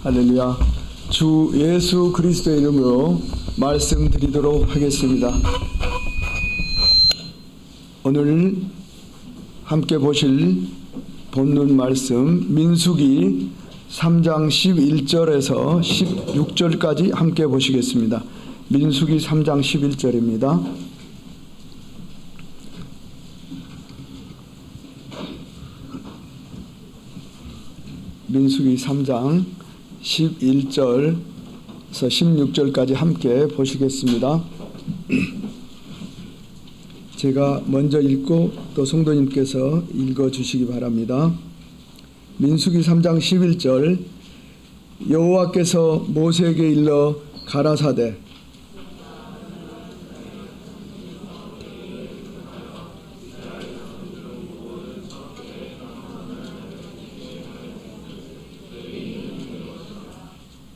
할렐루야. 주 예수 그리스도의 이름으로 말씀드리도록 하겠습니다. 오늘 함께 보실 본문 말씀 민수기 3장 11절에서 16절까지 함께 보시겠습니다. 민수기 3장 11절입니다. 민수기 3장 11절에서 16절까지 함께 보시겠습니다. 제가 먼저 읽고 또 성도님께서 읽어주시기 바랍니다. 민수기 3장 11절 여호와께서 모세에게 일러 가라사대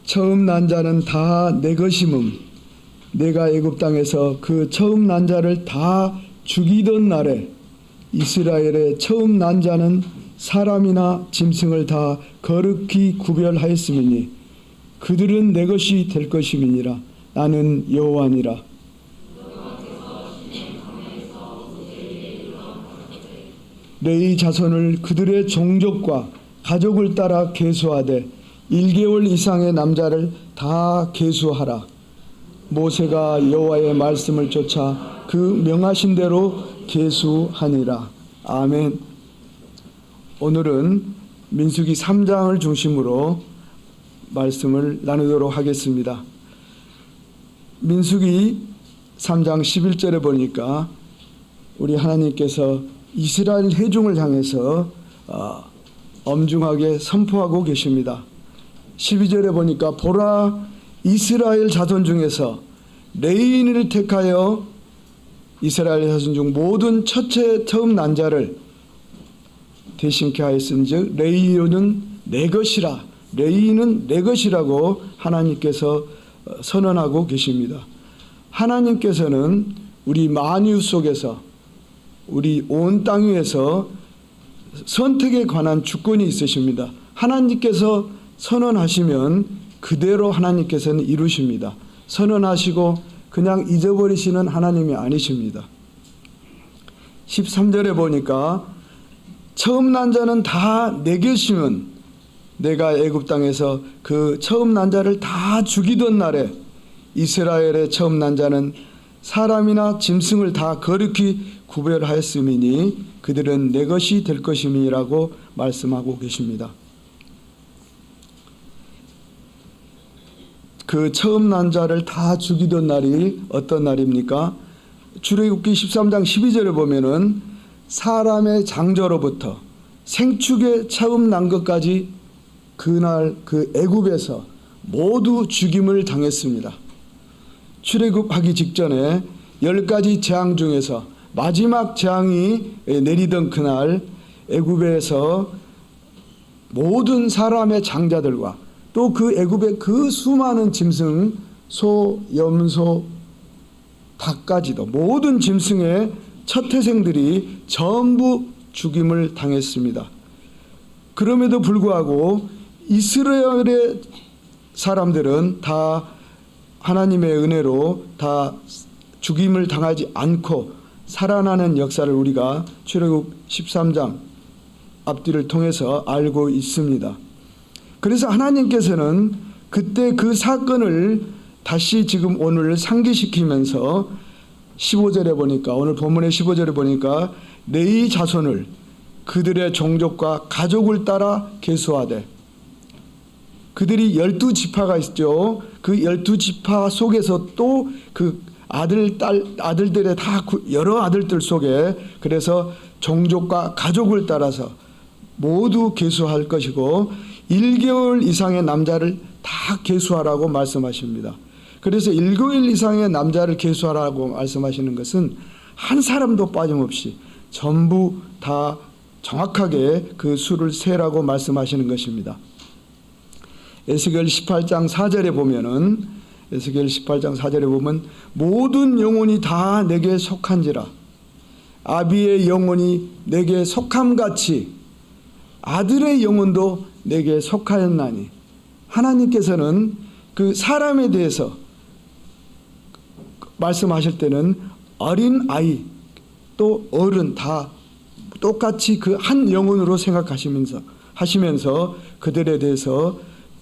처음 난 자는 다 내 것임음 내가 애굽 땅에서 그 처음 난 자를 다 죽이던 날에 이스라엘의 처음 난 자는 사람이나 짐승을 다 거룩히 구별하였음이니 그들은 내 것이 될 것임이니라. 나는 여호와니라. 레위 자손을 그들의 종족과 가족을 따라 계수하되 1개월 이상의 남자를 다 계수하라. 모세가 여호와의 말씀을 쫓아 그 명하신 대로 계수하니라. 아멘. 오늘은 민수기 3장을 중심으로 말씀을 나누도록 하겠습니다. 민수기 3장 11절에 보니까 우리 하나님께서 이스라엘 회중을 향해서 엄중하게 선포하고 계십니다. 12절에 보니까 보라 이스라엘 자손 중에서 레위인을 택하여 이스라엘 자손 중 모든 첫째 처음 난 자를 대신케 하였은즉 레위인은 내 것이라. 레위인은 내 것이라고 하나님께서 선언하고 계십니다. 하나님께서는 우리 만유 속에서 우리 온 땅 위에서 선택에 관한 주권이 있으십니다. 하나님께서 선언하시면 그대로 하나님께서는 이루십니다. 선언하시고 그냥 잊어버리시는 하나님이 아니십니다. 13절에 보니까 처음 난 자는 다 내 것이면 내가 애굽 땅에서 그 처음 난 자를 다 죽이던 날에 이스라엘의 처음 난 자는 사람이나 짐승을 다 거룩히 구별하였음이니 그들은 내 것이 될 것임이라고 말씀하고 계십니다. 그 처음 난 자를 다 죽이던 날이 어떤 날입니까? 출애굽기 13장 12절에 보면은 사람의 장저로부터 생축에 처음 난 것까지 그날 그 애굽에서 모두 죽임을 당했습니다. 출애굽하기 직전에 10가지 재앙 중에서 마지막 재앙이 내리던 그날 애굽에서 모든 사람의 장자들과 또 그 애굽의 그 수많은 짐승, 소, 염소, 닭까지도 모든 짐승의 첫 태생들이 전부 죽임을 당했습니다. 그럼에도 불구하고 이스라엘의 사람들은 다 하나님의 은혜로 다 죽임을 당하지 않고 살아나는 역사를 우리가 출애굽 13장 앞뒤를 통해서 알고 있습니다. 그래서 하나님께서는 그때 그 사건을 다시 지금 오늘 상기시키면서 15절에 보니까 오늘 본문의 15절에 보니까 레위 자손을 그들의 종족과 가족을 따라 계수하되 그들이 12지파가 있죠. 그 12지파 속에서 또 그 아들들의 다 여러 아들들 속에 그래서 종족과 가족을 따라서 모두 계수할 것이고 1개월 이상의 남자를 다 계수하라고 말씀하십니다. 그래서 1개월 이상의 남자를 계수하라고 말씀하시는 것은 한 사람도 빠짐없이 전부 다 정확하게 그 수를 세라고 말씀하시는 것입니다. 에스겔 18장 4절에 보면은 에스겔 18장 4절에 보면 모든 영혼이 다 내게 속한지라 아비의 영혼이 내게 속함같이 아들의 영혼도 내게 속하였나니 하나님께서는 그 사람에 대해서 말씀하실 때는 어린 아이 또 어른 다 똑같이 그 한 영혼으로 생각하시면서 그들에 대해서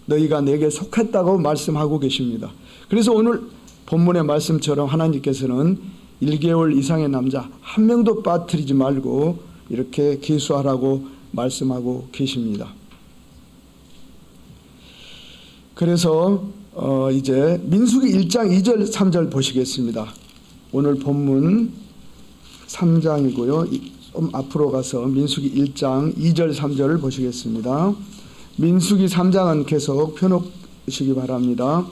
너희가 내게 속했다고 말씀하고 계십니다. 그래서 오늘 본문의 말씀처럼 하나님께서는 1개월 이상의 남자 한 명도 빠뜨리지 말고 이렇게 계수하라고 말씀하고 계십니다. 그래서 이제 민수기 1장 2절 3절 보시겠습니다. 오늘 본문 3장이고요. 좀 앞으로 가서 민수기 1장 2절 3절을 보시겠습니다. 민수기 3장은 계속 펴놓으시기 바랍니다.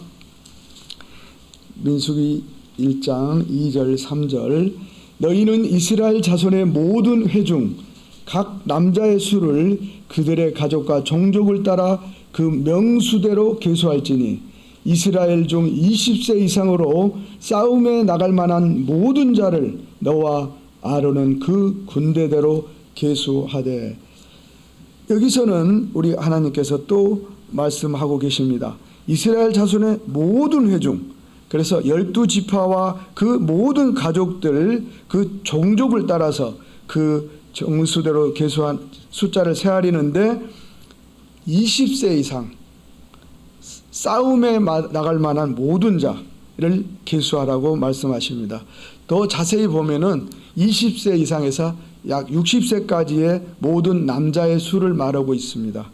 민수기 1장 2절 3절 너희는 이스라엘 자손의 모든 회중 각 남자의 수를 그들의 가족과 종족을 따라 그 명수대로 계수할지니 이스라엘 중 20세 이상으로 싸움에 나갈 만한 모든 자를 너와 아론은 그 군대대로 계수하되. 여기서는 우리 하나님께서 또 말씀하고 계십니다. 이스라엘 자손의 모든 회중, 그래서 12지파와 그 모든 가족들 그 종족을 따라서 그 정수대로 계수한 숫자를 세하리는데 20세 이상 싸움에 나갈 만한 모든 자를 계수하라고 말씀하십니다. 더 자세히 보면은 20세 이상에서 약 60세까지의 모든 남자의 수를 말하고 있습니다.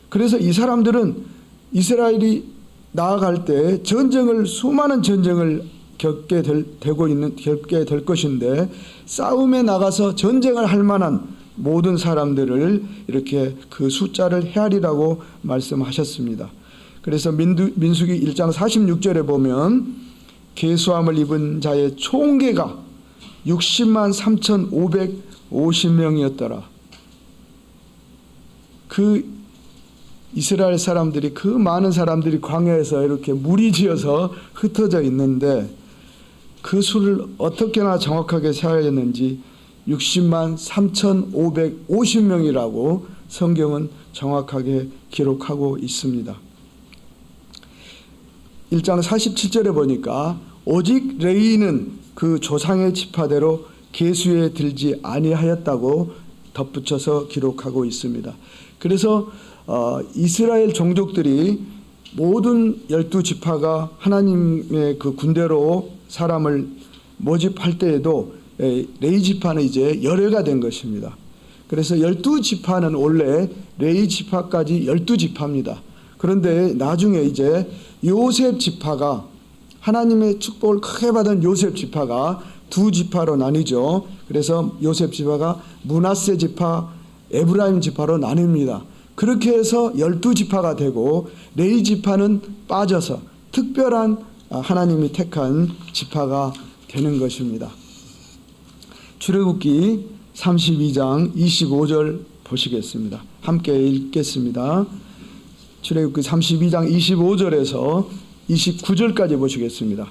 그래서 이 사람들은 이스라엘이 나아갈 때 수많은 전쟁을 겪게 될 것인데 싸움에 나가서 전쟁을 할 만한 모든 사람들을 이렇게 그 숫자를 헤아리라고 말씀하셨습니다. 그래서 민수기 1장 46절에 보면 계수함을 입은 자의 총계가 60만 3,550명이었더라. 그 이스라엘 사람들이 그 많은 사람들이 광야에서 이렇게 무리지어서 흩어져 있는데 그 수를 어떻게나 정확하게 세하였는지 60만 3,550명이라고 성경은 정확하게 기록하고 있습니다. 1장 47절에 보니까 오직 레위는 그 조상의 지파대로 계수에 들지 아니하였다고 덧붙여서 기록하고 있습니다. 그래서 이스라엘 종족들이 모든 12지파가 하나님의 그 군대로 사람을 모집할 때에도 레위 지파는 이제 열애가 된 것입니다. 그래서 12지파는 원래 레위 지파까지 12지파입니다. 그런데 나중에 이제 요셉 지파가 하나님의 축복을 크게 받은 요셉 지파가 두 지파로 나뉘죠. 그래서 요셉 지파가 므낫세 지파, 에브라임 지파로 나뉩니다. 그렇게 해서 12지파가 되고 레위 지파는 빠져서 특별한 하나님이 택한 지파가 되는 것입니다. 출애굽기 32장 25절 보시겠습니다. 함께 읽겠습니다. 출애굽기 32장 25절에서 29절까지 보시겠습니다.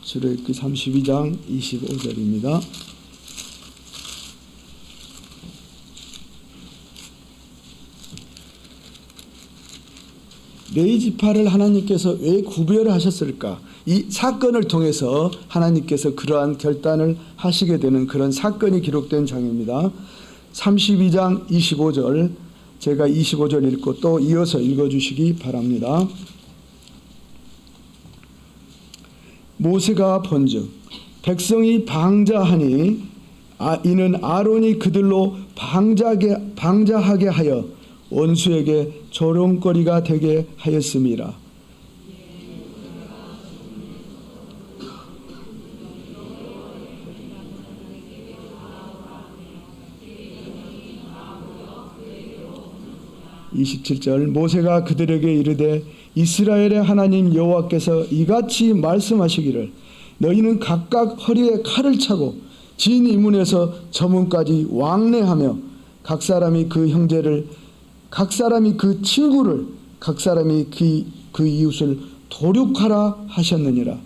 출애굽기 32장 25절입니다. 레위 지파를 하나님께서 왜 구별하셨을까? 이 사건을 통해서 하나님께서 그러한 결단을 하시게 되는 그런 사건이 기록된 장입니다. 32장 25절, 제가 25절 읽고 또 이어서 읽어주시기 바랍니다. 모세가 본즉 백성이 방자하니 이는 아론이 그들로 방자하게 하여 원수에게 조롱거리가 되게 하였음이라. (27절) 모세가 그들에게 이르되 이스라엘의 하나님 여호와께서 이같이 말씀하시기를 너희는 각각 허리에 칼을 차고 진 이문에서 저문까지 왕래하며 각 사람이 그 형제를, 각 사람이 그 친구를, 각 사람이 그 이웃을 도륙하라 하셨느니라.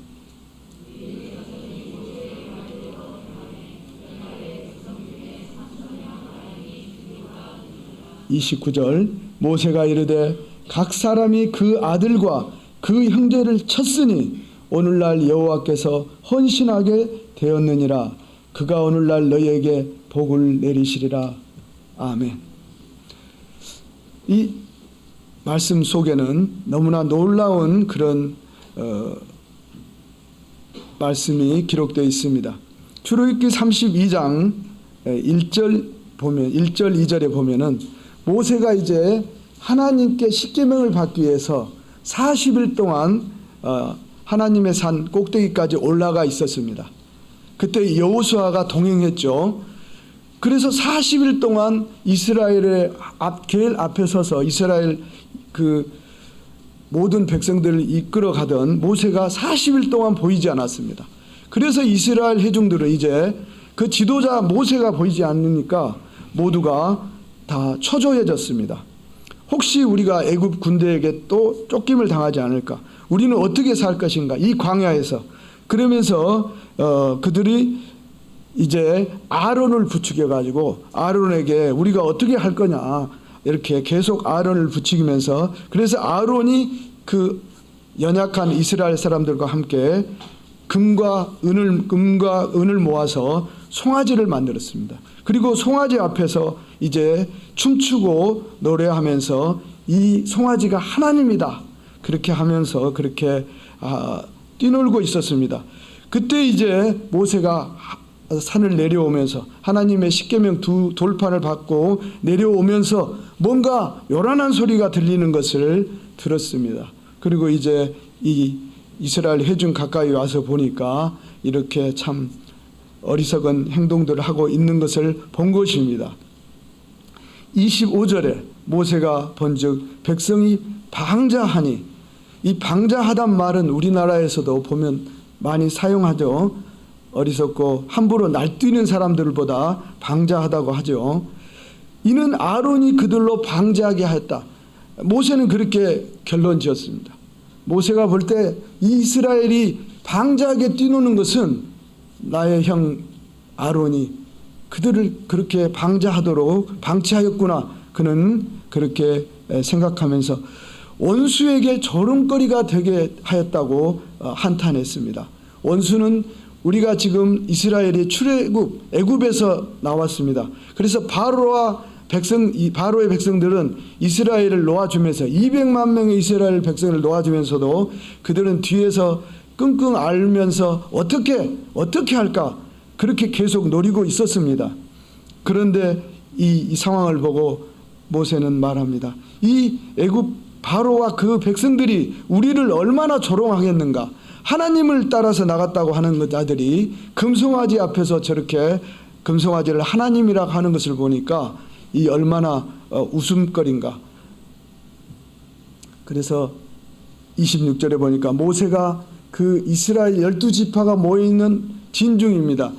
29절 모세가 이르되 각 사람이 그 아들과 그 형제를 쳤으니 오늘날 여호와께서 헌신하게 되었느니라. 그가 오늘날 너희에게 복을 내리시리라. 아멘. 이 말씀 속에는 너무나 놀라운 그런 말씀이 기록되어 있습니다. 출애굽기 32장 1절 2절에 보면은 모세가 이제 하나님께 십계명을 받기 위해서 40일 동안 하나님의 산 꼭대기까지 올라가 있었습니다. 그때 여호수아가 동행했죠. 그래서 40일 동안 이스라엘의 길 앞에 서서 이스라엘 그 모든 백성들을 이끌어 가던 모세가 40일 동안 보이지 않았습니다. 그래서 이스라엘 회중들은 이제 그 지도자 모세가 보이지 않으니까 모두가 다 초조해졌습니다. 혹시 우리가 애굽 군대에게 또 쫓김을 당하지 않을까? 우리는 어떻게 살 것인가? 이 광야에서. 그러면서 그들이 이제 아론을 부추겨 가지고 아론에게 우리가 어떻게 할 거냐 이렇게 계속 아론을 부추기면서, 그래서 아론이 그 연약한 이스라엘 사람들과 함께 금과 은을 모아서 송아지를 만들었습니다. 그리고 송아지 앞에서 이제 춤추고 노래하면서 이 송아지가 하나님이다 그렇게 하면서 그렇게 뛰놀고 있었습니다. 그때 이제 모세가 산을 내려오면서 하나님의 십계명 두 돌판을 받고 내려오면서 뭔가 요란한 소리가 들리는 것을 들었습니다. 그리고 이제 이 이스라엘 회중 가까이 와서 보니까 이렇게 참 어리석은 행동들을 하고 있는 것을 본 것입니다. 25절에 모세가 본즉 백성이 방자하니, 이 방자하단 말은 우리나라에서도 보면 많이 사용하죠. 어리석고 함부로 날뛰는 사람들보다 방자하다고 하죠. 이는 아론이 그들로 방자하게 하였다. 모세는 그렇게 결론 지었습니다. 모세가 볼 때 이스라엘이 방자하게 뛰노는 것은 나의 형 아론이 그들을 그렇게 방자하도록 방치하였구나. 그는 그렇게 생각하면서 원수에게 조롱거리가 되게 하였다고 한탄했습니다. 원수는 우리가 지금 이스라엘이 출애굽 애굽에서 나왔습니다. 그래서 바로의 백성들은 이스라엘을 놓아주면서 200만 명의 이스라엘 백성을 놓아주면서도 그들은 뒤에서 끙끙 앓으면서 어떻게 할까 그렇게 계속 노리고 있었습니다. 그런데 이 상황을 보고 모세는 말합니다. 이 애굽 바로와 그 백성들이 우리를 얼마나 조롱하겠는가. 하나님을 따라서 나갔다고 하는 자들이 금송아지 앞에서 저렇게 금송아지를 하나님이라고 하는 것을 보니까 이 얼마나 웃음거리인가. 그래서 26절에 보니까 모세가 그 이스라엘 12지파가 모여있는 진중입니다.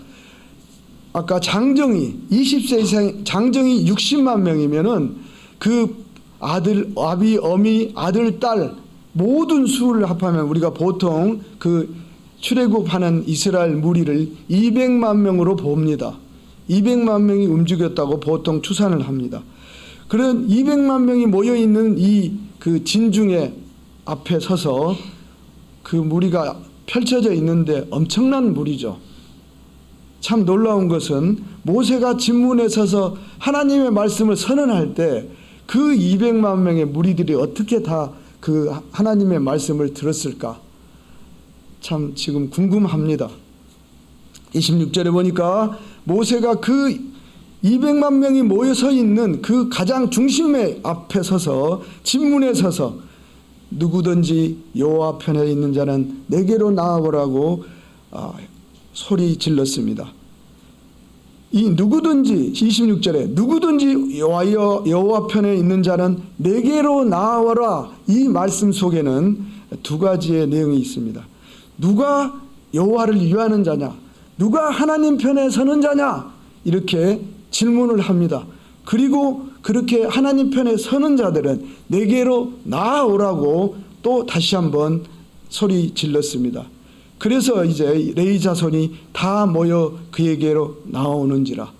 아까 장정이 20세 이상 장정이 60만 명이면은 그 아들, 아비, 어미, 아들, 딸 모든 수를 합하면 우리가 보통 그 출애굽하는 이스라엘 무리를 200만 명으로 봅니다. 200만 명이 움직였다고 보통 추산을 합니다. 그런 200만 명이 모여 있는 이 그 진중의 앞에 서서 그 무리가 펼쳐져 있는데 엄청난 무리죠. 참 놀라운 것은 모세가 진문에 서서 하나님의 말씀을 선언할 때 그 200만 명의 무리들이 어떻게 다 그 하나님의 말씀을 들었을까? 참 지금 궁금합니다. 26절에 보니까 모세가 그 200만 명이 모여 서 있는 그 가장 중심의 앞에 서서 진문에 서서 누구든지 여호와 편에 있는 자는 내게로 나아오라고 소리 질렀습니다. 이 누구든지 26절에 누구든지 여호와 편에 있는 자는 내게로 나아와라. 이 말씀 속에는 두 가지의 내용이 있습니다. 누가 여호와를 위하는 자냐, 누가 하나님 편에 서는 자냐, 이렇게 질문을 합니다. 그리고 그렇게 하나님 편에 서는 자들은 내게로 나아오라고 또 다시 한번 소리 질렀습니다. 그래서 이제 레위 자손이 다 모여 그에게로 나오는지라.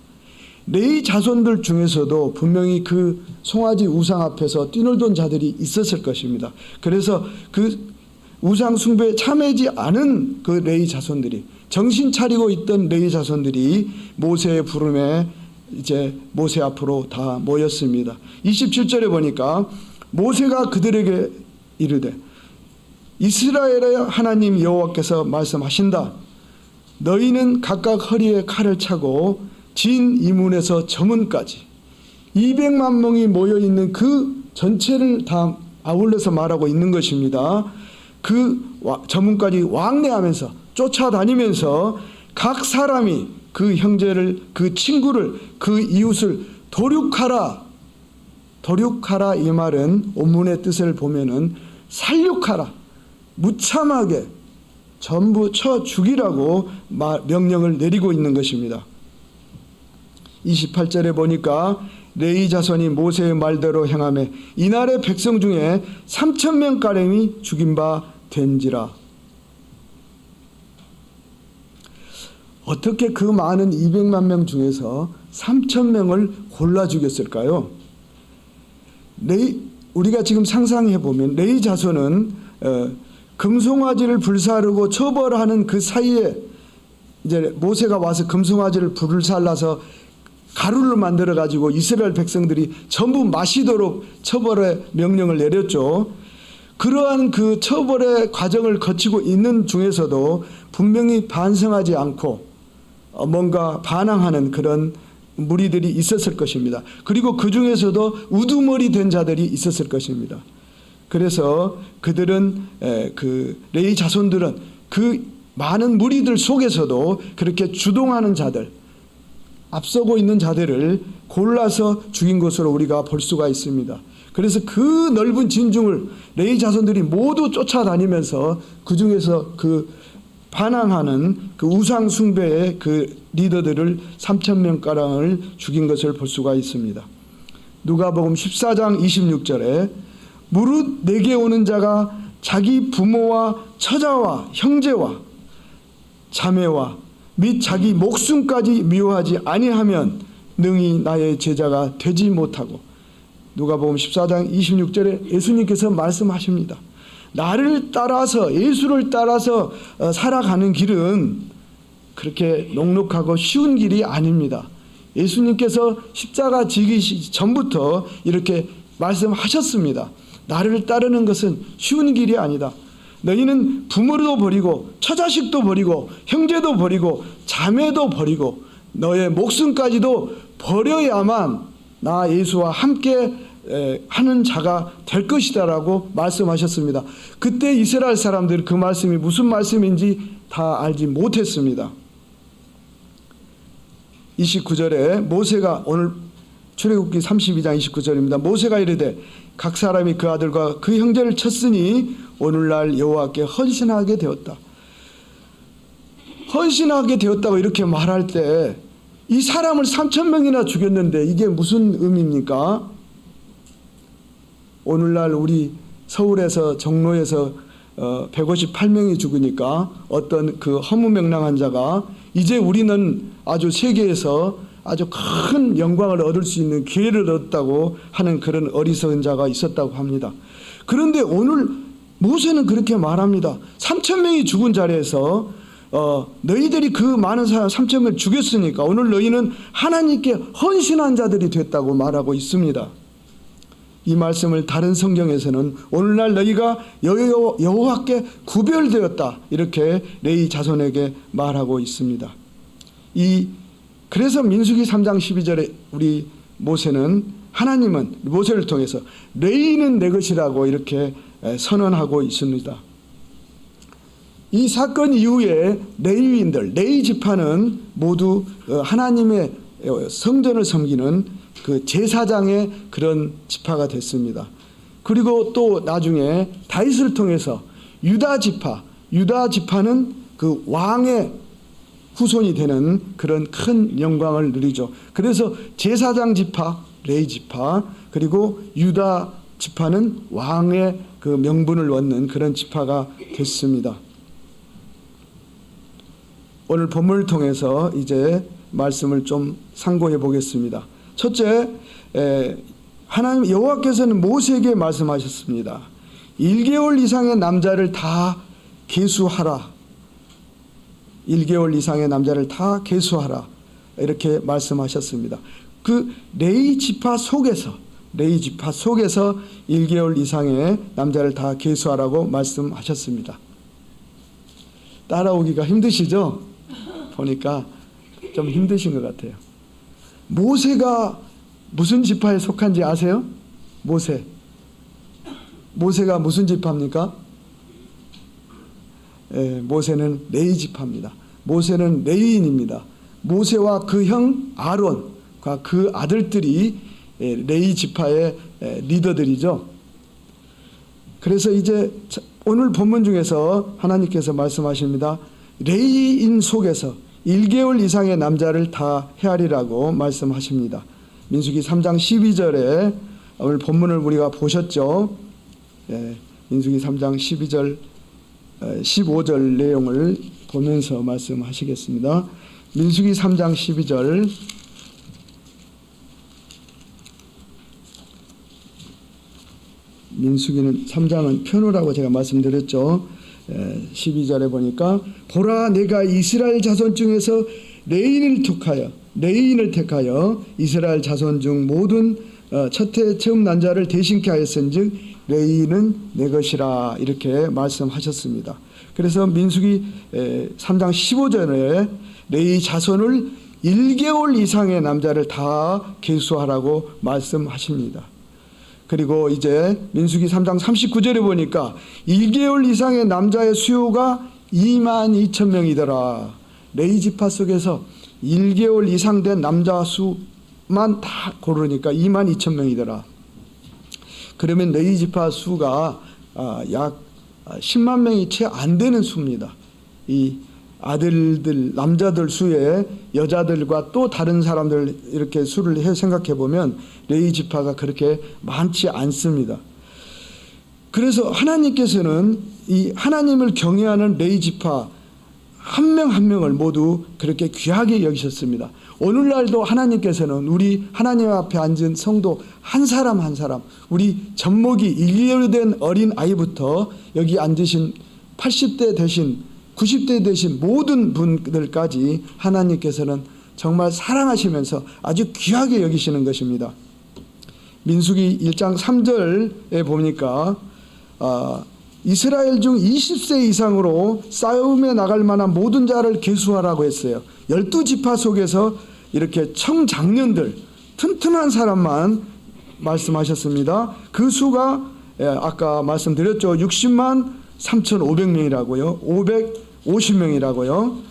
레위 자손들 중에서도 분명히 그 송아지 우상 앞에서 뛰놀던 자들이 있었을 것입니다. 그래서 그 우상 숭배에 참여하지 않은 그 레위 자손들이, 정신 차리고 있던 레위 자손들이 모세의 부름에 이제 모세 앞으로 다 모였습니다. 27절에 보니까 모세가 그들에게 이르되 이스라엘의 하나님 여호와께서 말씀하신다. 너희는 각각 허리에 칼을 차고 진 이문에서 저문까지 200만 명이 모여있는 그 전체를 다 아울러서 말하고 있는 것입니다. 그 저문까지 왕래하면서 쫓아다니면서 각 사람이 그 형제를, 그 친구를, 그 이웃을 도륙하라. 도륙하라 이 말은 원문의 뜻을 보면은 살육하라, 무참하게 전부 쳐 죽이라고 명령을 내리고 있는 것입니다. 28절에 보니까 레위 자손이 모세의 말대로 행하매 이날의 백성 중에 3,000명가량이 죽인 바 된지라. 어떻게 그 많은 200만 명 중에서 3,000명을 골라 죽였을까요? 우리가 지금 상상해 보면 레위 자손은 금송아지를 불사르고 처벌하는 그 사이에 이제 모세가 와서 금송아지를 불살라서 가루를 만들어 가지고 이스라엘 백성들이 전부 마시도록 처벌의 명령을 내렸죠. 그러한 그 처벌의 과정을 거치고 있는 중에서도 분명히 반성하지 않고 뭔가 반항하는 그런 무리들이 있었을 것입니다. 그리고 그 중에서도 우두머리 된 자들이 있었을 것입니다. 그래서 그들은 그 레위 자손들은 그 많은 무리들 속에서도 그렇게 주동하는 자들, 앞서고 있는 자들을 골라서 죽인 것으로 우리가 볼 수가 있습니다. 그래서 그 넓은 진중을 레위 자손들이 모두 쫓아다니면서 그 중에서 그 반항하는 그 우상 숭배의 그 리더들을 3,000명가량을 죽인 것을 볼 수가 있습니다. 누가복음 14장 26절에 무릇 내게 오는 자가 자기 부모와 처자와 형제와 자매와 및 자기 목숨까지 미워하지 아니하면 능히 나의 제자가 되지 못하고, 누가복음 14장 26절에 예수님께서 말씀하십니다. 나를 따라서, 예수를 따라서 살아가는 길은 그렇게 녹록하고 쉬운 길이 아닙니다. 예수님께서 십자가 지기시 전부터 이렇게 말씀하셨습니다. 나를 따르는 것은 쉬운 길이 아니다. 너희는 부모도 버리고 처자식도 버리고 형제도 버리고 자매도 버리고 너의 목숨까지도 버려야만 나 예수와 함께 하는 자가 될 것이다라고 말씀하셨습니다. 그때 이스라엘 사람들은 그 말씀이 무슨 말씀인지 다 알지 못했습니다. 29절에 모세가, 오늘 출애굽기 32장 29절입니다. 모세가 이르되 각 사람이 그 아들과 그 형제를 쳤으니 오늘날 여호와께 헌신하게 되었다. 헌신하게 되었다고 이렇게 말할 때 이 사람을 3,000명이나 죽였는데 이게 무슨 의미입니까? 오늘날 우리 서울에서 종로에서 158명이 죽으니까 어떤 그 허무맹랑한 자가 이제 우리는 아주 세계에서 아주 큰 영광을 얻을 수 있는 기회를 얻었다고 하는 그런 어리석은 자가 있었다고 합니다. 그런데 오늘 모세는 그렇게 말합니다. 3,000명이 죽은 자리에서 너희들이 그 많은 사람 3,000명을 죽였으니까 오늘 너희는 하나님께 헌신한 자들이 됐다고 말하고 있습니다. 이 말씀을 다른 성경에서는 오늘날 너희가 여호와께 구별되었다 이렇게 레위 자손에게 말하고 있습니다. 그래서 민수기 3장 12절에 우리 모세는, 하나님은 모세를 통해서 레위는 내 것이라고 이렇게 선언하고 있습니다. 이 사건 이후에 레위인들, 레위 지파는 모두 하나님의 성전을 섬기는 그 제사장의 그런 지파가 됐습니다. 그리고 또 나중에 다윗을 통해서 유다 지파는 그 왕의 후손이 되는 그런 큰 영광을 누리죠. 그래서 제사장 지파, 레위 지파, 그리고 유다 지파는 왕의 그 명분을 얻는 그런 지파가 됐습니다. 오늘 본문을 통해서 이제 말씀을 좀 상고해 보겠습니다. 첫째, 하나님 여호와께서는 모세에게 말씀하셨습니다. 1개월 이상의 남자를 다 계수하라. 1개월 이상의 남자를 다 계수하라. 이렇게 말씀하셨습니다. 그 레위 지파 속에서 1개월 이상의 남자를 다 계수하라고 말씀하셨습니다. 따라오기가 힘드시죠? 보니까 좀 힘드신 것 같아요. 모세가 무슨 지파에 속한지 아세요? 모세가 무슨 지파입니까? 모세는 레위 지파입니다. 모세는 레위인입니다. 모세와 그 형 아론과 그 아들들이 레위 지파의 리더들이죠. 그래서 이제 오늘 본문 중에서 하나님께서 말씀하십니다. 레위인 속에서 1개월 이상의 남자를 다 헤아리라고 말씀하십니다. 민수기 3장 12절에 오늘 본문을 우리가 보셨죠. 민수기 3장 12절 15절 내용을 보면서 말씀하시겠습니다. 민수기 3장 12절 민수기는 3장은 편우라고 제가 말씀드렸죠. 12절에 보니까 보라 내가 이스라엘 자손 중에서 레인을 택하여 이스라엘 자손 중 모든 첫해 처음 난 자를 대신케 하였은즉 레인은 내 것이라 이렇게 말씀하셨습니다. 그래서 민수기 3장 15절에 레위 자손을 1개월 이상의 남자를 다 계수하라고 말씀하십니다. 그리고 이제 민수기 3장 39절에 보니까 1개월 이상의 남자의 수요가 22,000명이더라. 레위 지파 속에서 1개월 이상 된 남자 수만 다 고르니까 22,000명이더라. 그러면 레위 지파 수가 약 10만 명이 채 안 되는 수입니다. 이 아들들, 남자들 수에 여자들과 또 다른 사람들 이렇게 수를 생각해 보면 레위 지파가 그렇게 많지 않습니다. 그래서 하나님께서는 이 하나님을 경외하는 레위 지파 한 명 한 명을 모두 그렇게 귀하게 여기셨습니다. 오늘날도 하나님께서는 우리 하나님 앞에 앉은 성도 한 사람 한 사람, 우리 젖먹이 1개월 된 어린 아이부터 여기 앉으신 80대 되신 90대 되신 모든 분들까지 하나님께서는 정말 사랑하시면서 아주 귀하게 여기시는 것입니다. 민수기 1장 3절에 보니까 이스라엘 중 20세 이상으로 싸움에 나갈 만한 모든 자를 계수하라고 했어요. 12지파 속에서 이렇게 청장년들 튼튼한 사람만 말씀하셨습니다. 그 수가 아까 말씀드렸죠. 60만 3,500명이라고요. 550명이라고요.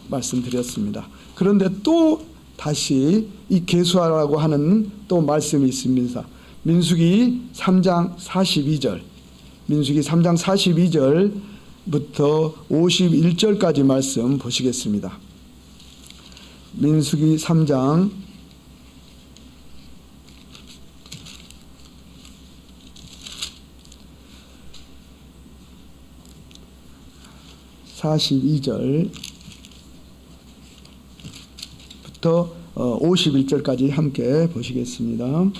말씀드렸습니다. 그런데 또 다시 이 계수하라고 하는 또 말씀이 있습니다. 민수기 3장 42절. 민수기 3장 42절부터 51절까지 말씀 보시겠습니다. 민수기 3장 42절부터 51절까지 함께 보시겠습니다.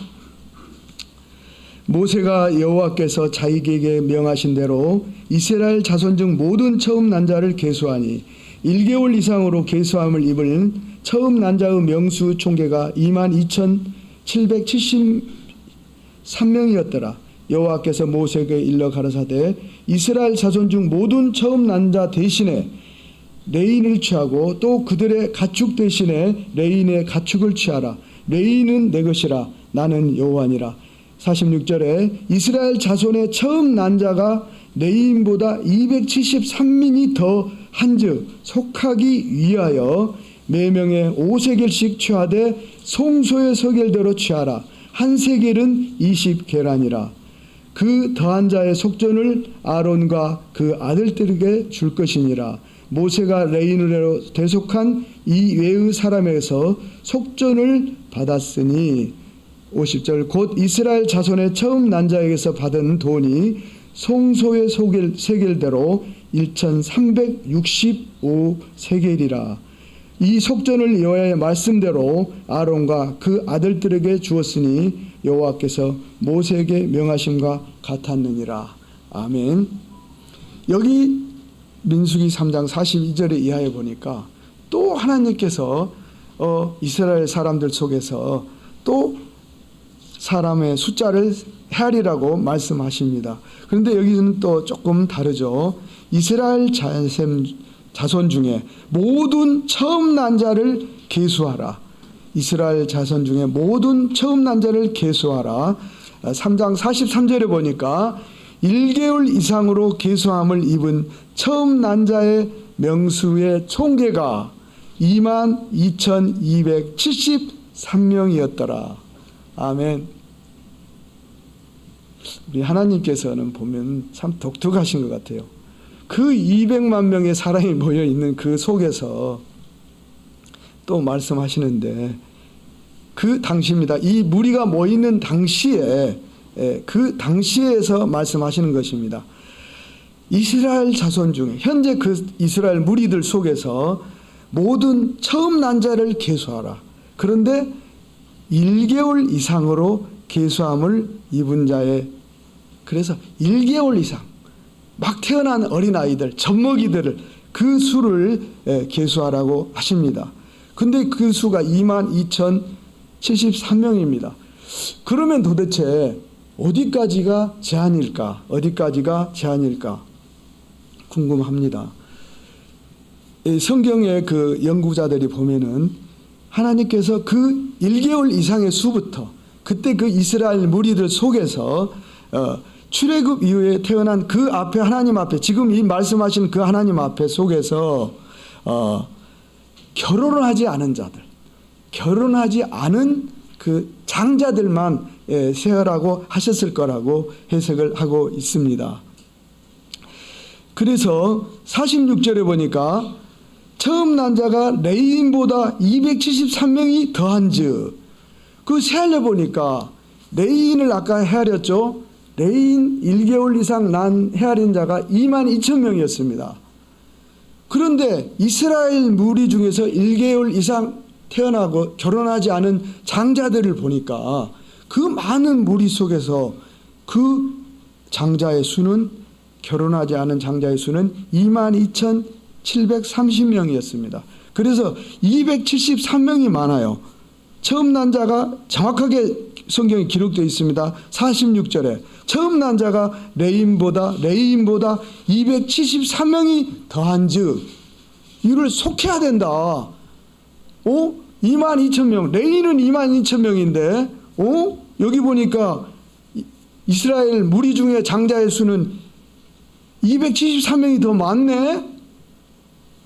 모세가 여호와께서 자기에게 명하신 대로 이스라엘 자손 중 모든 처음 난 자를 계수하니 1개월 이상으로 계수함을 입은 처음 난 자의 명수 총계가 22,773명이었더라. 여호와께서 모세에게 일러 가라사대 이스라엘 자손 중 모든 처음 난 자 대신에 레인을 취하고 또 그들의 가축 대신에 레인의 가축을 취하라. 레인은 내 것이라 나는 여호와니라. 46절에 이스라엘 자손의 처음 난 자가 레인보다 273민이 더 한즉 속하기 위하여 매명에 5세겔씩 취하되 송소의 서겔대로 취하라. 한 세겔은 20계란이라. 그 더한 자의 속전을 아론과 그 아들들에게 줄 것이니라. 모세가 레인으로 대속한 이 외의 사람에게서 속전을 받았으니 50절 곧 이스라엘 자손의 처음 난 자에게서 받은 돈이 송소의 세겔대로 1,365세겔이라. 이 속전을 여호와의 말씀대로 아론과 그 아들들에게 주었으니 여호와께서 모세에게 명하심과 같았느니라. 아멘. 여기 민수기 3장 42절에 이하에 보니까 또 하나님께서 이스라엘 사람들 속에서 또 사람의 숫자를 헤아리라고 말씀하십니다. 그런데 여기는 또 조금 다르죠. 이스라엘 자손 중에 모든 처음 난 자를 계수하라. 이스라엘 자손 중에 모든 처음 난 자를 계수하라. 3장 43절에 보니까 1개월 이상으로 계수함을 입은 처음 난 자의 명수의 총계가 22,273명이었더라. 아멘. 우리 하나님께서는 보면 참 독특하신 것 같아요. 그 200만 명의 사람이 모여 있는 그 속에서 또 말씀하시는데, 그 당시입니다. 이 무리가 모여 있는 당시에, 그 당시에서 말씀하시는 것입니다. 이스라엘 자손 중에 현재 그 이스라엘 무리들 속에서 모든 처음 난 자를 계수하라. 그런데 1개월 이상으로 계수함을 입은 자의, 그래서 1개월 이상 막 태어난 어린아이들, 젖먹이들을 그 수를 계수하라고 하십니다. 근데 그 수가 22,073명입니다. 그러면 도대체 어디까지가 제한일까? 어디까지가 제한일까? 궁금합니다. 성경의 그 연구자들이 보면은 하나님께서 그 1개월 이상의 수부터 그때 그 이스라엘 무리들 속에서 출애굽 이후에 태어난 그 앞에 하나님 앞에 지금 이 말씀하신 그 하나님 앞에 속에서 결혼을 하지 않은 자들, 결혼하지 않은 그 장자들만 세어라고 하셨을 거라고 해석을 하고 있습니다. 그래서 46절에 보니까 처음 난 자가 레인보다 273명이 더한즉, 그 세알려 보니까 레인을 아까 헤아렸죠. 레인 1개월 이상 난 헤아린 자가 22,000명이었습니다. 그런데 이스라엘 무리 중에서 1개월 이상 태어나고 결혼하지 않은 장자들을 보니까 그 많은 무리 속에서 그 장자의 수는, 결혼하지 않은 장자의 수는 22,730명이었습니다. 그래서 273명이 많아요. 처음 난 자가 정확하게 성경에 기록되어 있습니다. 46절에 처음 난 자가 레인보다 273명이 더한즉, 이를 속해야 된다. 22,000명, 레인은 22,000명인데 여기 보니까 이스라엘 무리 중에 장자의 수는 273명이 더 많네.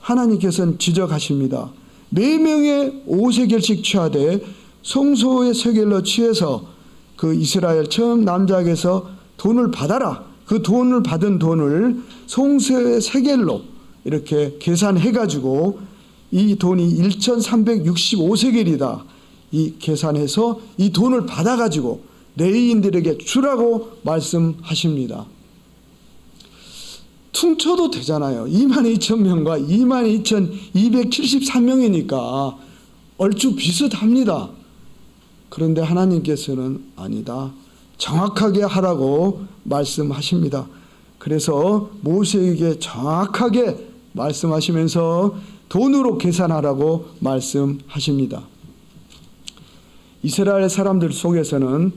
하나님께서는 지적하십니다. 4명의 5세겔씩 취하되 송소의 세겔로 취해서 그 이스라엘 처음 남자에게서 돈을 받아라. 그 돈을 받은 돈을 송소의 세겔로 이렇게 계산해가지고 이 돈이 1,365세겔이다. 이 계산해서 이 돈을 받아가지고 레위인들에게 주라고 말씀하십니다. 퉁쳐도 되잖아요. 22,000명과 22,273명이니까 얼추 비슷합니다. 그런데 하나님께서는 아니다, 정확하게 하라고 말씀하십니다. 그래서 모세에게 정확하게 말씀하시면서 돈으로 계산하라고 말씀하십니다. 이스라엘 사람들 속에서는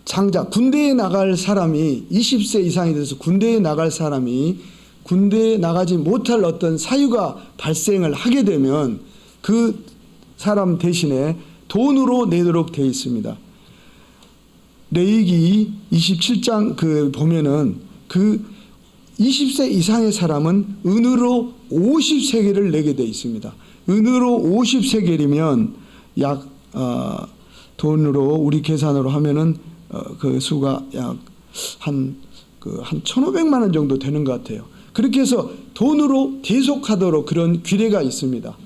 장자, 군대에 나갈 사람이 20세 이상이 돼서 군대에 나갈 사람이 군대에 나가지 못할 어떤 사유가 발생을 하게 되면 그 사람 대신에 돈으로 내도록 되어 있습니다. 레위기 27장 보면은 그 20세 이상의 사람은 은으로 50세겔을 내게 되어 있습니다. 은으로 50세겔이면 약 돈으로 우리 계산으로 하면은 그 수가 약 한 1,500만 원 정도 되는 것 같아요. 그렇게 해서 돈으로 대속하도록 그런 규례가 있습니다.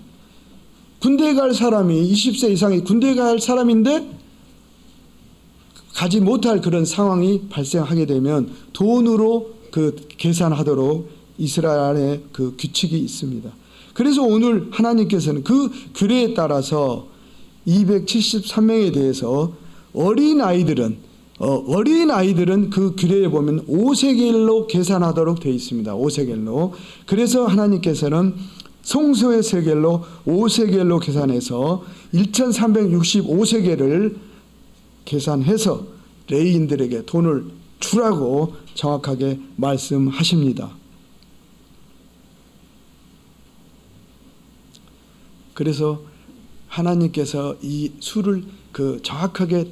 군대에 갈 사람이 20세 이상이 군대에 갈 사람인데 가지 못할 그런 상황이 발생하게 되면 돈으로 그 계산하도록 이스라엘의 그 규칙이 있습니다. 그래서 오늘 하나님께서는 그 규례에 따라서 273명에 대해서 어린아이들은 그 규례에 보면 5세겔로 계산하도록 되어 있습니다. 5세겔로. 그래서 하나님께서는 성소의 세겔로 5세겔로 계산해서 1365세겔을 계산해서 레위인들에게 돈을 주라고 정확하게 말씀하십니다. 그래서 하나님께서 이 수를 정확하게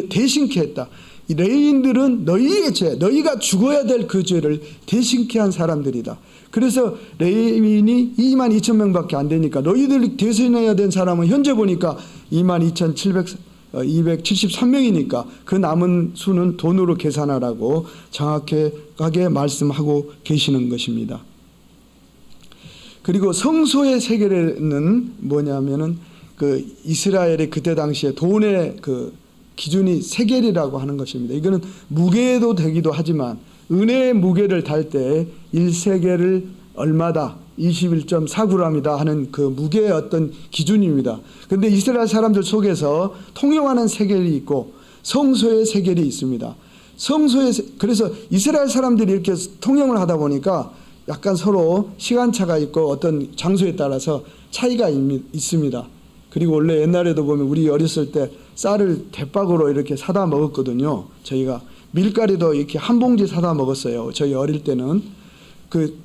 대신케 했다. 이 레위인들은 너희의 죄, 너희가 죽어야 될 그 죄를 대신케 한 사람들이다. 그래서 레위인이 22,000명밖에 안 되니까 너희들이 대신해야 된 사람은 현재 보니까 22,273명이니까 그 남은 수는 돈으로 계산하라고 정확하게 말씀하고 계시는 것입니다. 그리고 성소의 세겔에는 뭐냐면은 그 이스라엘의 그때 당시에 돈의 그 기준이 세겔이라고 하는 것입니다. 이거는 무게도 되기도 하지만 은혜의 무게를 달 때 1세겔을 얼마다 21.4g이다 하는 그 무게의 어떤 기준입니다. 그런데 이스라엘 사람들 속에서 통용하는 세겔이 있고 성소의 세겔이 있습니다. 그래서 이스라엘 사람들이 이렇게 통용을 하다 보니까 약간 서로 시간차가 있고 어떤 장소에 따라서 차이가 있습니다. 그리고 원래 옛날에도 보면 우리 어렸을 때 쌀을 대박으로 이렇게 사다 먹었거든요. 저희가 밀가루도 이렇게 한 봉지 사다 먹었어요. 저희 어릴 때는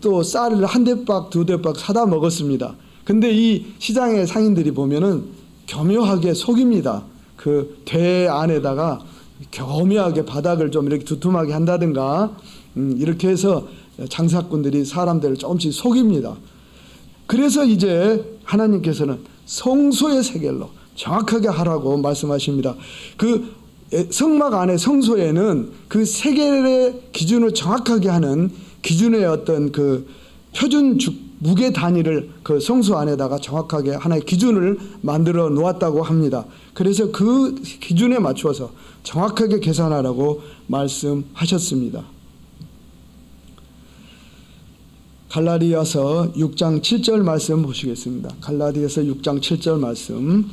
또 쌀을 한 대박 두 대박 사다 먹었습니다. 근데 이 시장의 상인들이 보면은 교묘하게 속입니다. 그 대 안에다가 교묘하게 바닥을 좀 이렇게 두툼하게 한다든가 이렇게 해서 장사꾼들이 사람들을 조금씩 속입니다. 그래서 이제 하나님께서는 성소의 세겔로 정확하게 하라고 말씀하십니다. 그 성막 안에 성소에는 그 세겔의 기준을 정확하게 하는 기준의 어떤 그 표준 무게 단위를 그 성소 안에다가 정확하게 하나의 기준을 만들어 놓았다고 합니다. 그래서 그 기준에 맞추어서 정확하게 계산하라고 말씀하셨습니다. 갈라디아서 6장 7절 말씀 보시겠습니다. 갈라디아서 6장 7절 말씀.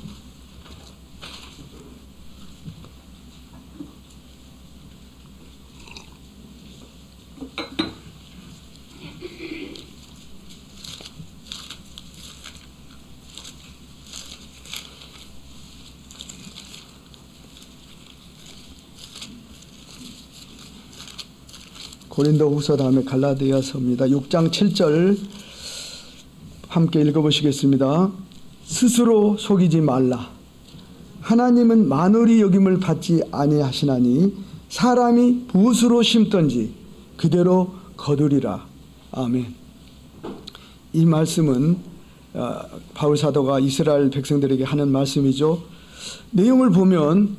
고린도후서 다음에 갈라디아서입니다. 6장 7절 함께 읽어보시겠습니다. 스스로 속이지 말라. 하나님은 만월이 여김을 받지 아니하시나니 사람이 무엇으로 심든지 그대로 거두리라. 아멘. 이 말씀은 바울 사도가 이스라엘 백성들에게 하는 말씀이죠. 내용을 보면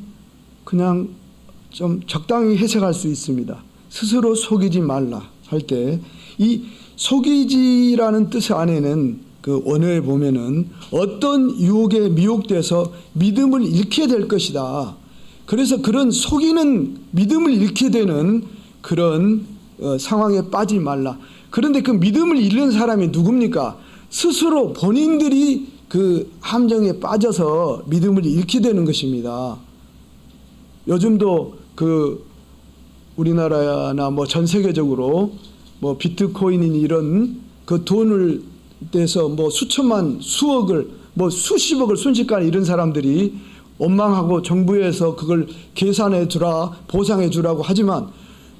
그냥 좀 적당히 해석할 수 있습니다. 스스로 속이지 말라 할 때 이 속이지라는 뜻 안에는 그 원어에 보면은 어떤 유혹에 미혹돼서 믿음을 잃게 될 것이다. 그래서 그런 속이는 믿음을 잃게 되는 그런 상황에 빠지지 말라. 그런데 그 믿음을 잃는 사람이 누굽니까? 스스로 본인들이 그 함정에 빠져서 믿음을 잃게 되는 것입니다. 요즘도 그 우리나라나 뭐 전 세계적으로 뭐 비트코인이니 이런 그 돈을 떼서 뭐 수천만 수억을 뭐 수십억을 순식간에 잃은 사람들이 원망하고 정부에서 그걸 계산해 주라 보상해 주라고 하지만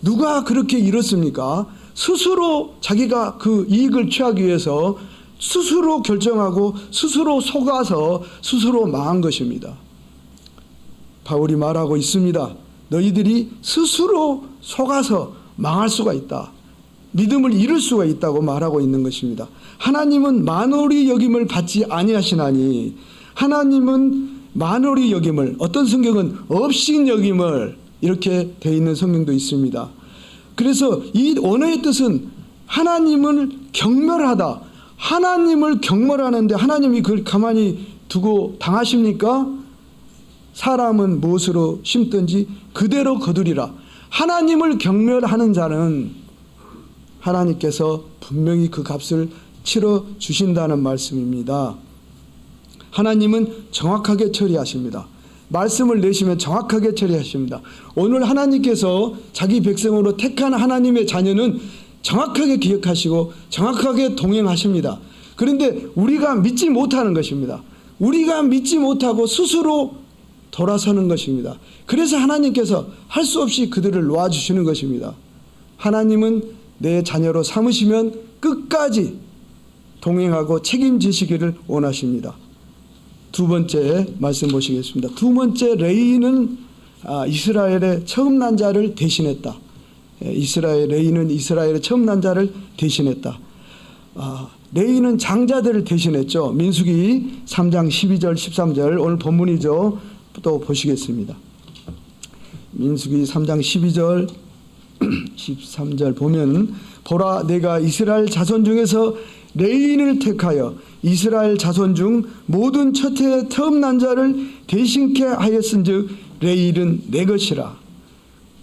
누가 그렇게 잃었습니까? 스스로 자기가 그 이익을 취하기 위해서 스스로 결정하고 스스로 속아서 스스로 망한 것입니다. 바울이 말하고 있습니다. 너희들이 스스로 속아서 망할 수가 있다. 믿음을 잃을 수가 있다고 말하고 있는 것입니다. 하나님은 만월이 여김을 받지 아니하시나니 하나님은 만월이 여김을 어떤 성경은 없인 여김을 이렇게 되어 있는 성경도 있습니다. 그래서 이 언어의 뜻은 하나님을 경멸하다. 하나님을 경멸하는데 하나님이 그걸 가만히 두고 당하십니까? 사람은 무엇으로 심든지 그대로 거두리라. 하나님을 경멸하는 자는 하나님께서 분명히 그 값을 치러 주신다는 말씀입니다. 하나님은 정확하게 처리하십니다. 말씀을 내시면 정확하게 처리하십니다. 오늘 하나님께서 자기 백성으로 택한 하나님의 자녀는 정확하게 기억하시고 정확하게 동행하십니다. 그런데 우리가 믿지 못하는 것입니다. 우리가 믿지 못하고 스스로 돌아서는 것입니다. 그래서 하나님께서 할 수 없이 그들을 놓아주시는 것입니다. 하나님은 내 자녀로 삼으시면 끝까지 동행하고 책임지시기를 원하십니다. 두 번째 말씀 보시겠습니다. 두 번째, 레위는 이스라엘의 처음 난 자를 대신했다. 레위는 이스라엘의 처음 난 자를 대신했다. 레위는 장자들을 대신했죠. 민수기 3장 12절 13절 오늘 본문이죠. 또 보시겠습니다. 민수기 3장 12절 13절 보면, 보라, 내가 이스라엘 자손 중에서 레위인을 택하여 이스라엘 자손 중 모든 첫 해의 처음 난 자를 대신케 하였은즉 레위인은 내 것이라.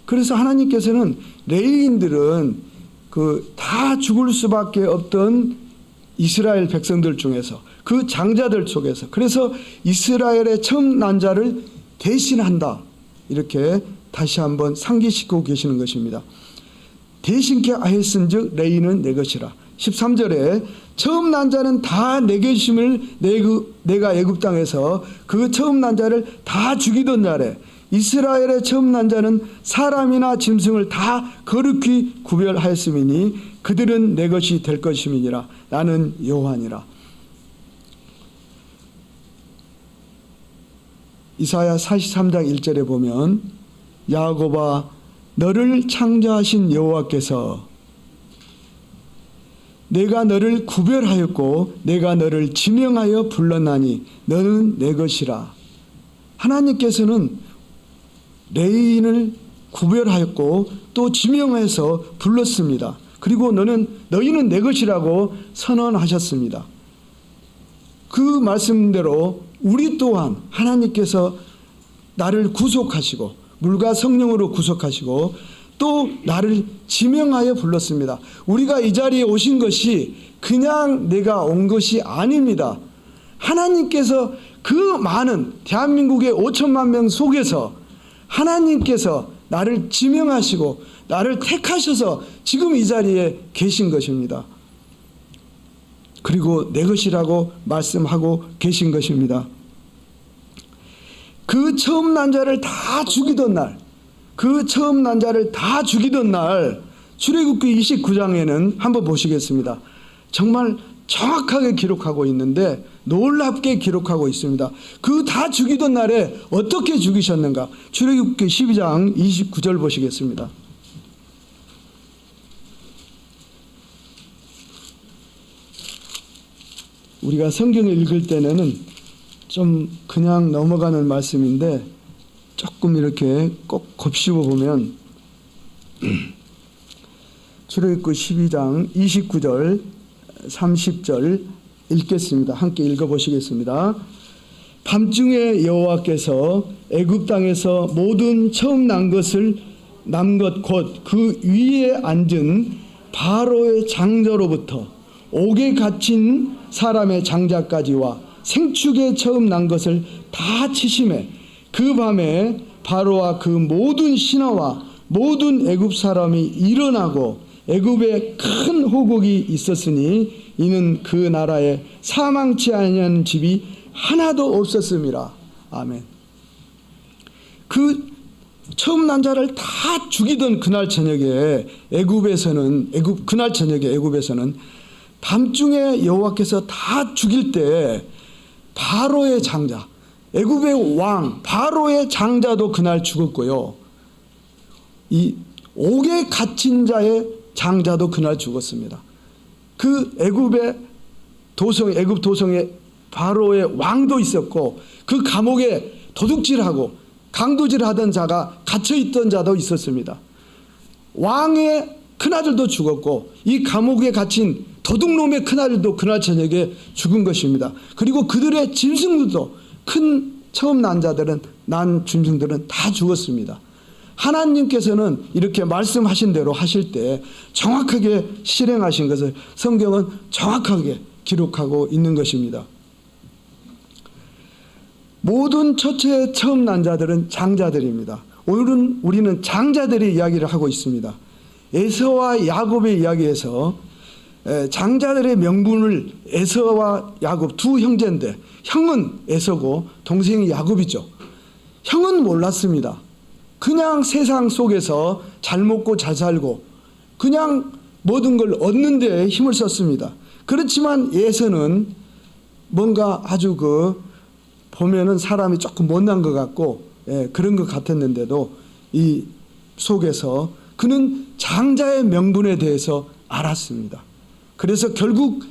그래서 하나님께서는 레위인들은 다 죽을 수밖에 없던 이스라엘 백성들 중에서, 그 장자들 속에서, 그래서 이스라엘의 처음 난 자를 대신한다, 이렇게 다시 한번 상기시키고 계시는 것입니다. 대신케 하였은즉 레위인은 내 것이라. 13절에 처음 난 자는 다 내 것임을 내가 애굽 땅에서 그 처음 난 자를 다 죽이던 날에 이스라엘의 처음 난 자는 사람이나 짐승을 다 거룩히 구별하였음이니 그들은 내 것이 될 것임이니라. 나는 여호와니라. 이사야 43장 1절에 보면, 야곱아, 너를 창조하신 여호와께서 내가 너를 구별하였고 내가 너를 지명하여 불렀나니 너는 내 것이라. 하나님께서는 레위인을 구별하였고 또 지명해서 불렀습니다. 그리고 너희는 내 것이라고 선언하셨습니다. 그 말씀대로 우리 또한 하나님께서 나를 구속하시고 물과 성령으로 구속하시고 또 나를 지명하여 불렀습니다. 우리가 이 자리에 오신 것이 그냥 내가 온 것이 아닙니다. 하나님께서 그 많은 대한민국의 5천만 명 속에서 하나님께서 나를 지명하시고 나를 택하셔서 지금 이 자리에 계신 것입니다. 그리고 내 것이라고 말씀하고 계신 것입니다. 그 처음 난 자를 다 죽이던 날, 출애굽기 29장에는 한번 보시겠습니다. 정말 정확하게 기록하고 있는데 놀랍게 기록하고 있습니다. 그 다 죽이던 날에 어떻게 죽이셨는가? 출애굽기 12장 29절 보시겠습니다. 우리가 성경을 읽을 때는 좀 그냥 넘어가는 말씀인데 조금 이렇게 꼭 곱씹어 보면 출애굽기 12장 29절 30절 읽겠습니다. 함께 읽어보시겠습니다. 밤중에 여호와께서 애굽 땅에서 모든 처음 난 것 곧 그 위에 앉은 바로의 장자로부터 옥에 갇힌 사람의 장자까지와 생축에 처음 난 것을 다 치심해 그 밤에 바로와 그 모든 신하와 모든 애굽 사람이 일어나고 애굽에 큰 호곡이 있었으니 이는 그 나라에 사망치 아니한 집이 하나도 없었음이라. 아멘. 그 처음 난 자를 다 죽이던 그날 저녁에 애굽에서는 밤중에 여호와께서 다 죽일 때 바로의 장자, 애굽의 왕 바로의 장자도 그날 죽었고요. 이 옥에 갇힌 자의 장자도 그날 죽었습니다. 그 애굽 도성에 바로의 왕도 있었고 그 감옥에 도둑질하고 강도질하던 자가 갇혀있던 자도 있었습니다. 왕의 큰아들도 죽었고 이 감옥에 갇힌 도둑놈의 큰아들도 그날 저녁에 죽은 것입니다. 그리고 그들의 짐승들도 큰 처음 난 짐승들은 다 죽었습니다. 하나님께서는 이렇게 말씀하신 대로 하실 때 정확하게 실행하신 것을 성경은 정확하게 기록하고 있는 것입니다. 모든 첫째 처음 난 자들은 장자들입니다. 오늘은 우리는 장자들의 이야기를 하고 있습니다. 에서와 야곱의 이야기에서 장자들의 명분을 에서와 야곱 두 형제인데 형은 에서고 동생이 야곱이죠. 형은 몰랐습니다. 그냥 세상 속에서 잘 먹고 잘 살고 그냥 모든 걸 얻는 데 힘을 썼습니다. 그렇지만 에서는 뭔가 아주 보면은 사람이 조금 못난 것 같고 그런 것 같았는데도 이 속에서 그는 장자의 명분에 대해서 알았습니다. 그래서 결국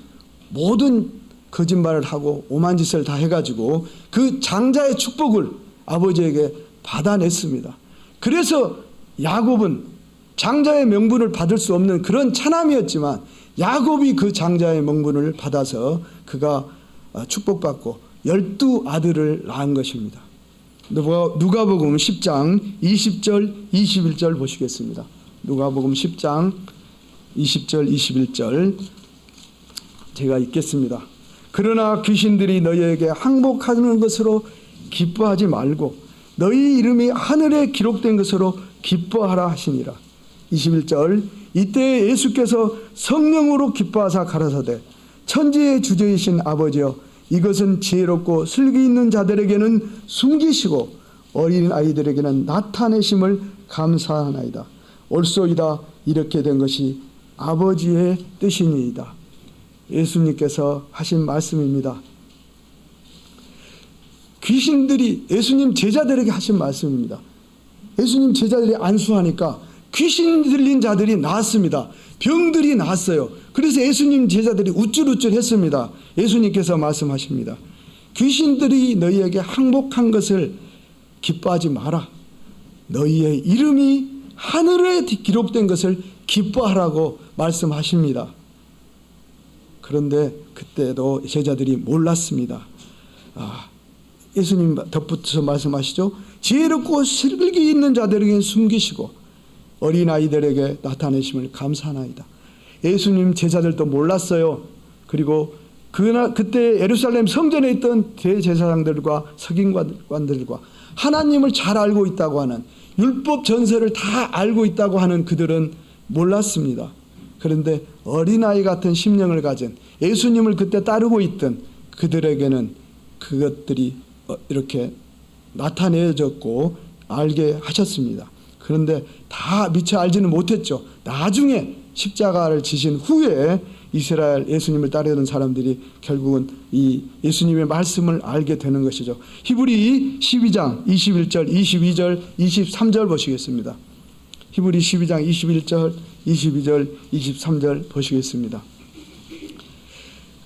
모든 거짓말을 하고 오만 짓을 다 해가지고 그 장자의 축복을 아버지에게 받아냈습니다. 그래서 야곱은 장자의 명분을 받을 수 없는 그런 차남이었지만 야곱이 그 장자의 명분을 받아서 그가 축복받고 12아들을 낳은 것입니다. 누가복음 10장 20절 21절 보시겠습니다. 누가복음 10장 20절 21절 제가 읽겠습니다. 그러나 귀신들이 너희에게 항복하는 것으로 기뻐하지 말고 너희 이름이 하늘에 기록된 것으로 기뻐하라 하시니라. 21절 이때 예수께서 성령으로 기뻐하사 가라사대 천지의 주제이신 아버지여 이것은 지혜롭고 슬기 있는 자들에게는 숨기시고 어린 아이들에게는 나타내심을 감사하나이다. 옳소이다. 이렇게 된 것이 아버지의 뜻이니이다. 예수님께서 하신 말씀입니다. 귀신들이 예수님 제자들에게 하신 말씀입니다. 예수님 제자들이 안수하니까 귀신 들린 자들이 나았습니다. 병들이 나았어요. 그래서 예수님 제자들이 우쭐우쭐했습니다. 예수님께서 말씀하십니다. 귀신들이 너희에게 항복한 것을 기뻐하지 마라. 너희의 이름이 하늘에 기록된 것을 기뻐하라고 말씀하십니다. 그런데 그때도 제자들이 몰랐습니다. 예수님 덧붙여서 말씀하시죠. 지혜롭고 슬기 있는 자들에게 숨기시고 어린아이들에게 나타내심을 감사하나이다. 예수님 제자들도 몰랐어요. 그리고 그때 예루살렘 성전에 있던 대제사장들과 서기관들과 하나님을 잘 알고 있다고 하는 율법 전설을 다 알고 있다고 하는 그들은 몰랐습니다. 그런데 어린아이 같은 심령을 가진 예수님을 그때 따르고 있던 그들에게는 그것들이 이렇게 나타내졌고 알게 하셨습니다. 그런데 다 미처 알지는 못했죠. 나중에 십자가를 지신 후에 이스라엘 예수님을 따르는 사람들이 결국은 이 예수님의 말씀을 알게 되는 것이죠. 히브리 12장 21절, 22절, 23절 보시겠습니다. 히브리 12장 21절, 22절, 23절 보시겠습니다.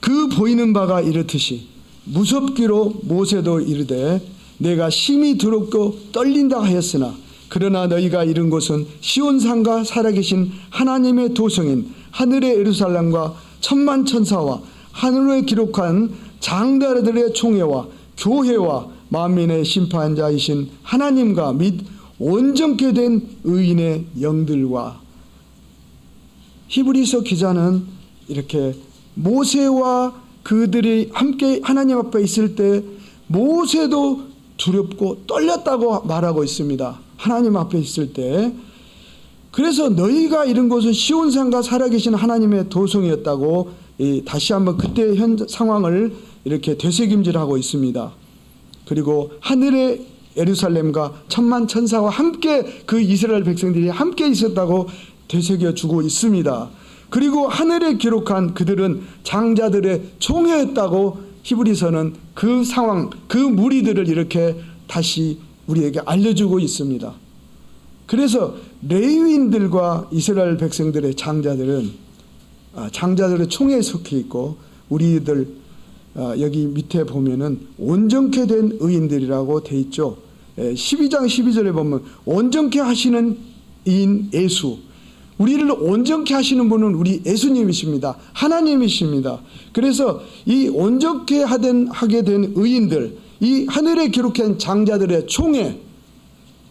그 보이는 바가 이렇듯이 무섭기로 모세도 이르되 내가 심히 두렵고 떨린다 하였으나 그러나 너희가 이른 곳은 시온산과 살아계신 하나님의 도성인 하늘의 예루살렘과 천만 천사와 하늘에 기록한 장자들의 총회와 교회와 만민의 심판자이신 하나님과 및 온전케 된 의인의 영들과. 히브리서 기자는 이렇게 모세와 그들이 함께 하나님 앞에 있을 때 모세도 두렵고 떨렸다고 말하고 있습니다. 하나님 앞에 있을 때. 그래서 너희가 이른 곳은 시온산과 살아계신 하나님의 도성이었다고 다시 한번 그때 상황을 이렇게 되새김질하고 있습니다. 그리고 하늘의 예루살렘과 천만 천사와 함께 그 이스라엘 백성들이 함께 있었다고 되새겨주고 있습니다. 그리고 하늘에 기록한 그들은 장자들의 총회였다고 히브리서는 그 상황, 그 무리들을 이렇게 다시 우리에게 알려주고 있습니다. 그래서 레위인들과 이스라엘 백성들의 장자들은 장자들의 총회에 속해 있고 우리들 여기 밑에 보면은 온전케 된 의인들이라고 돼 있죠. 12장 12절에 보면 온전케 하시는 이인 예수, 우리를 온전케 하시는 분은 우리 예수님이십니다. 하나님이십니다. 그래서 이 온전케 하게 된 의인들, 이 하늘에 기록한 장자들의 총회,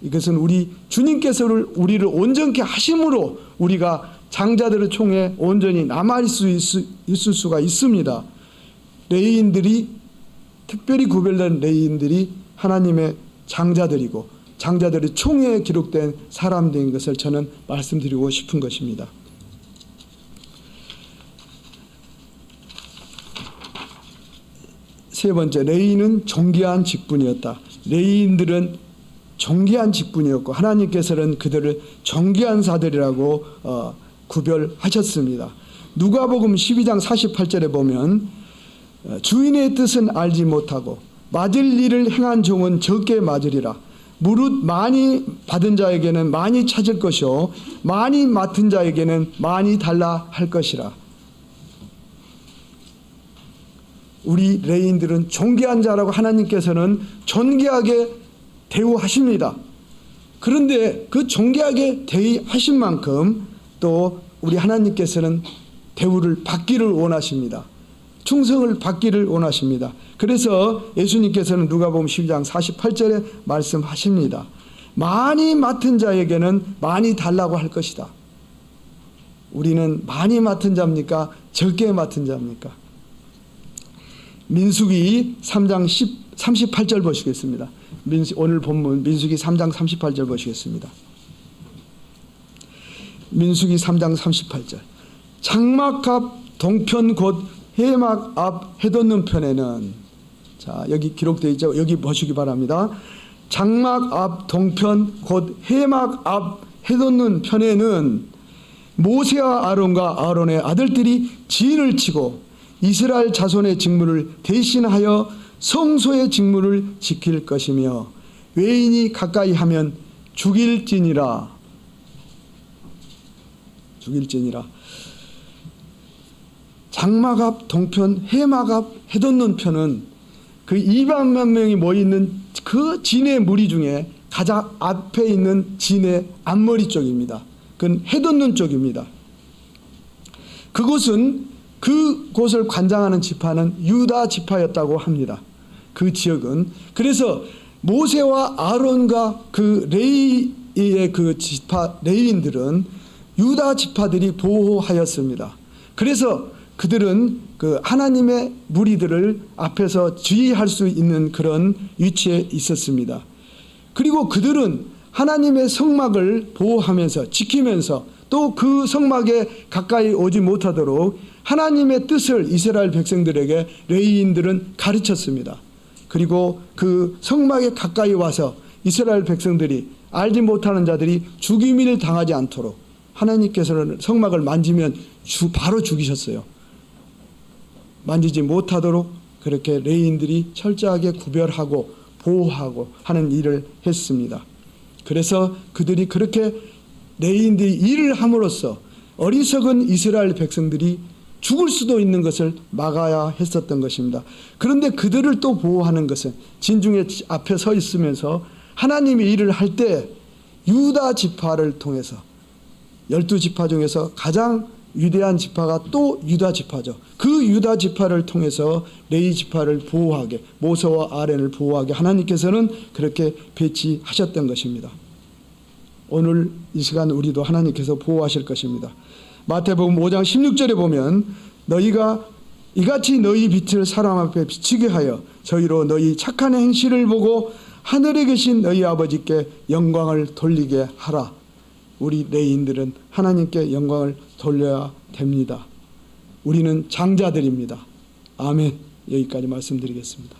이것은 우리 주님께서 우리를 온전케 하심으로 우리가 장자들의 총에 온전히 남아있을 수가 있습니다. 레위인들이, 특별히 구별된 레위인들이 하나님의 장자들이고 장자들의 총에 기록된 사람들인 것을 저는 말씀드리고 싶은 것입니다. 세 번째, 레위인은 존귀한 직분이었다. 레위인들은 존귀한 직분이었고 하나님께서는 그들을 존귀한 자들이라고 구별하셨습니다. 누가복음 12장 48절에 보면 주인의 뜻은 알지 못하고 맞을 일을 행한 종은 적게 맞으리라. 무릇 많이 받은 자에게는 많이 찾을 것이요 많이 맡은 자에게는 많이 달라 할 것이라. 우리 레위인들은 존귀한 자라고 하나님께서는 존귀하게 대우하십니다. 그런데 그 존귀하게 대우하신 만큼 또 우리 하나님께서는 대우를 받기를 원하십니다. 충성을 받기를 원하십니다. 그래서 예수님께서는 누가복음 12장 48절에 말씀하십니다. 많이 맡은 자에게는 많이 달라고 할 것이다. 우리는 많이 맡은 자입니까? 적게 맡은 자입니까? 민수기 3장 38절 보시겠습니다. 오늘 본문 민수기 3장 38절 보시겠습니다. 민수기 3장 38절. 장막 앞 동편 곧 해막 앞 해돋는 편에는, 자 여기 기록되어 있죠. 여기 보시기 바랍니다. 장막 앞 동편 곧 해막 앞 해돋는 편에는 모세와 아론과 아론의 아들들이 진을 치고 이스라엘 자손의 직무를 대신하여 성소의 직무를 지킬 것이며 외인이 가까이 하면 죽일지니라. 장막 앞 동편 해막 앞 해돋는 편은 그 200만 명이 모여있는 그 진의 무리 중에 가장 앞에 있는 진의 앞머리 쪽입니다. 그건 해돋는 쪽입니다. 그곳을 관장하는 지파는 유다 지파였다고 합니다. 그 지역은. 그래서 모세와 아론과 그 레위의 그 지파 레위인들은 유다 지파들이 보호하였습니다. 그래서 그들은 그 하나님의 무리들을 앞에서 지휘할 수 있는 그런 위치에 있었습니다. 그리고 그들은 하나님의 성막을 보호하면서 지키면서 또 그 성막에 가까이 오지 못하도록 하나님의 뜻을 이스라엘 백성들에게 레위인들은 가르쳤습니다. 그리고 그 성막에 가까이 와서 이스라엘 백성들이 알지 못하는 자들이 죽임을 당하지 않도록 하나님께서는 성막을 만지면 바로 죽이셨어요. 만지지 못하도록 그렇게 레위인들이 철저하게 구별하고 보호하고 하는 일을 했습니다. 그래서 그들이 그렇게 레위인들이 일을 함으로써 어리석은 이스라엘 백성들이 죽을 수도 있는 것을 막아야 했었던 것입니다. 그런데 그들을 또 보호하는 것은 진중의 앞에 서 있으면서 하나님의 일을 할 때 유다 지파를 통해서 12지파 중에서 가장 위대한 지파가 또 유다 지파죠. 그 유다 지파를 통해서 레위 지파를 보호하게, 모세와 아론을 보호하게 하나님께서는 그렇게 배치하셨던 것입니다. 오늘 이 시간 우리도 하나님께서 보호하실 것입니다. 마태복음 5장 16절에 보면 너희가 이같이 너희 빛을 사람 앞에 비치게 하여 저희로 너희 착한 행실을 보고 하늘에 계신 너희 아버지께 영광을 돌리게 하라. 우리 레위인들은 하나님께 영광을 돌려야 됩니다. 우리는 장자들입니다. 아멘. 여기까지 말씀드리겠습니다.